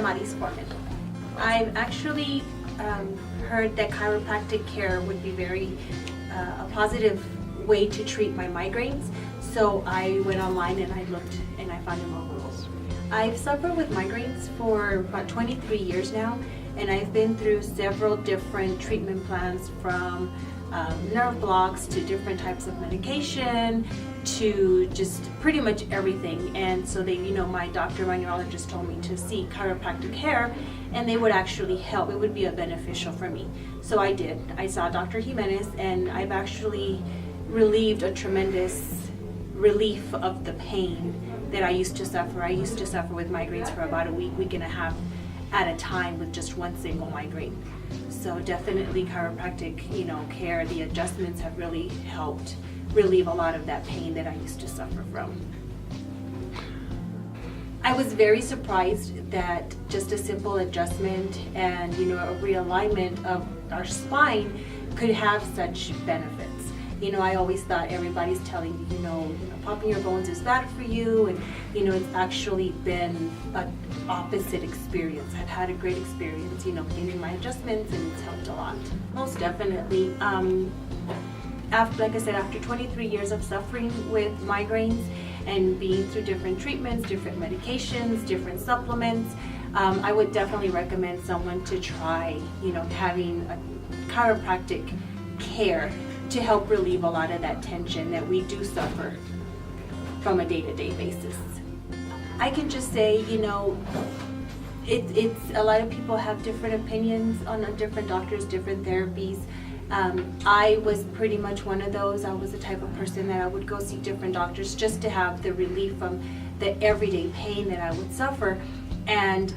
somebody's for me. I've actually heard that chiropractic care would be very a positive way to treat my migraines. So I went online and I looked and I found more rules. I've suffered with migraines for about 23 years now, and I've been through several different treatment plans, from nerve blocks to different types of medication to just pretty much everything. And so they, my doctor, my neurologist told me to seek chiropractic care, and they would actually help. It would be beneficial for me. So I did. I saw Dr. Jimenez, and I've actually relieved a tremendous relief of the pain that I used to suffer. I used to suffer with migraines for about a week and a half at a time with just one single migraine. So definitely chiropractic, care, the adjustments have really helped relieve a lot of that pain that I used to suffer from. I was very surprised that just a simple adjustment and a realignment of our spine could have such benefits. I always thought everybody's telling you, popping your bones is bad for you, and it's actually been an opposite experience. I've had a great experience, getting my adjustments, and it's helped a lot. Most definitely. Like I said, after 23 years of suffering with migraines and being through different treatments, different medications, different supplements, I would definitely recommend someone to try, having a chiropractic care to help relieve a lot of that tension that we do suffer from a day-to-day basis. I can just say, it's a lot of people have different opinions on different doctors, different therapies. I was pretty much one of those. I was the type of person that I would go see different doctors just to have the relief from the everyday pain that I would suffer. And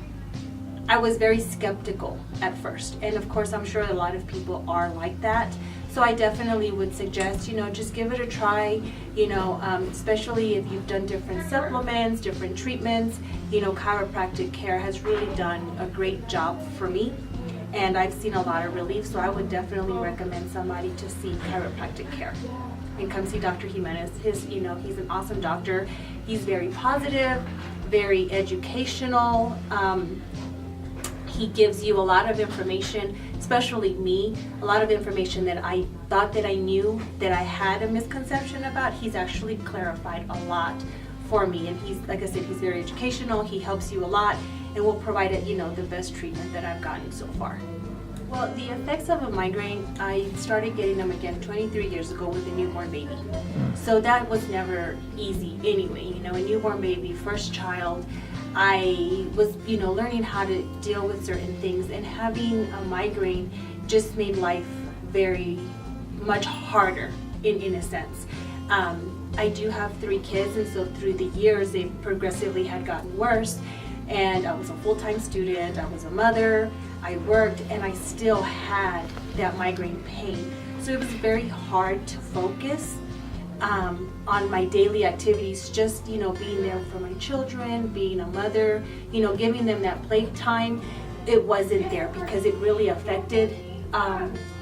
I was very skeptical at first. And of course, I'm sure a lot of people are like that. So I definitely would suggest, just give it a try, especially if you've done different supplements, different treatments. Chiropractic care has really done a great job for me, and I've seen a lot of relief. So I would definitely recommend somebody to seek chiropractic care and come see Dr. Jimenez. He's an awesome doctor. He's very positive, very educational. He gives you a lot of information, especially me, a lot of information that I thought that I knew, that I had a misconception about. He's actually clarified a lot for me, and he's, like I said, he's very educational. He helps you a lot, and will provide the best treatment that I've gotten so far. Well, the effects of a migraine, I started getting them again 23 years ago with a newborn baby. So that was never easy anyway. A newborn baby, first child. I was, learning how to deal with certain things, and having a migraine just made life very much harder in a sense. I do have 3 kids, and so through the years they progressively had gotten worse, and I was a full-time student, I was a mother, I worked, and I still had that migraine pain. So it was very hard to focus on my daily activities, just being there for my children, being a mother, giving them that playtime. It wasn't there because it really affected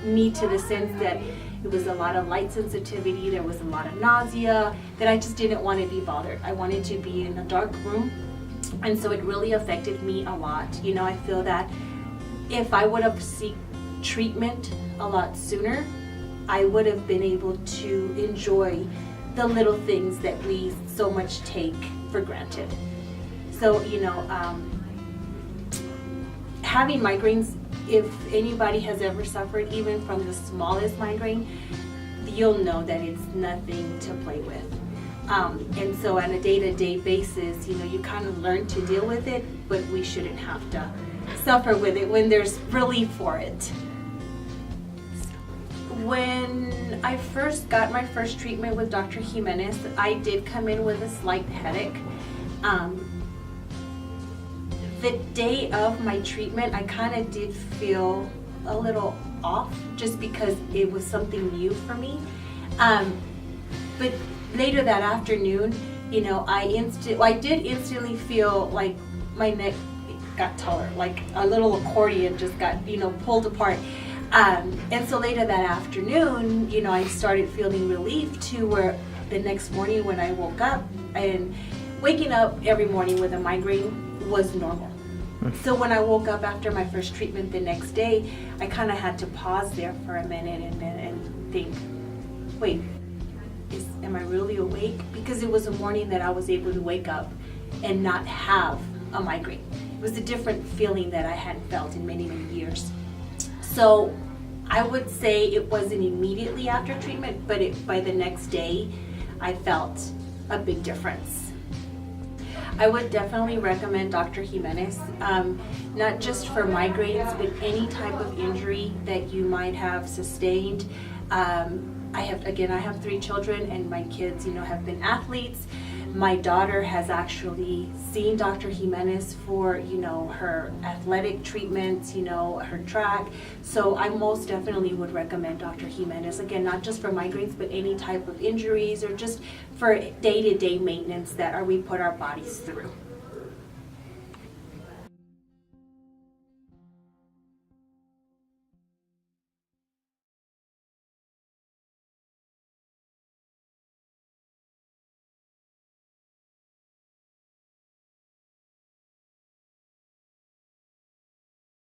me to the sense that it was a lot of light sensitivity, there was a lot of nausea, that I just didn't want to be bothered. I wanted to be in a dark room, and so it really affected me a lot. I feel that if I would have sought treatment a lot sooner, I would have been able to enjoy the little things that we so much take for granted. So, having migraines, if anybody has ever suffered even from the smallest migraine, you'll know that it's nothing to play with. And so on a day-to-day basis, you kind of learn to deal with it, but we shouldn't have to suffer with it when there's relief for it. When I first got my first treatment with Dr. Jimenez, I did come in with a slight headache. The day of my treatment, I kind of did feel a little off just because it was something new for me. But later that afternoon, I did instantly feel like my neck got taller, like a little accordion just got, pulled apart. And so later that afternoon, I started feeling relief to where the next morning when I woke up, and waking up every morning with a migraine was normal. So when I woke up after my first treatment the next day, I kind of had to pause there for a minute and think, wait, am I really awake? Because it was a morning that I was able to wake up and not have a migraine. It was a different feeling that I hadn't felt in many, many years. So I would say it wasn't immediately after treatment, but by the next day, I felt a big difference. I would definitely recommend Dr. Jimenez, not just for migraines, but any type of injury that you might have sustained. I have 3 children, and my kids, have been athletes. My daughter has actually seen Dr. Jimenez for, her athletic treatments, her track. So I most definitely would recommend Dr. Jimenez. Again, not just for migraines, but any type of injuries or just for day-to-day maintenance that we put our bodies through.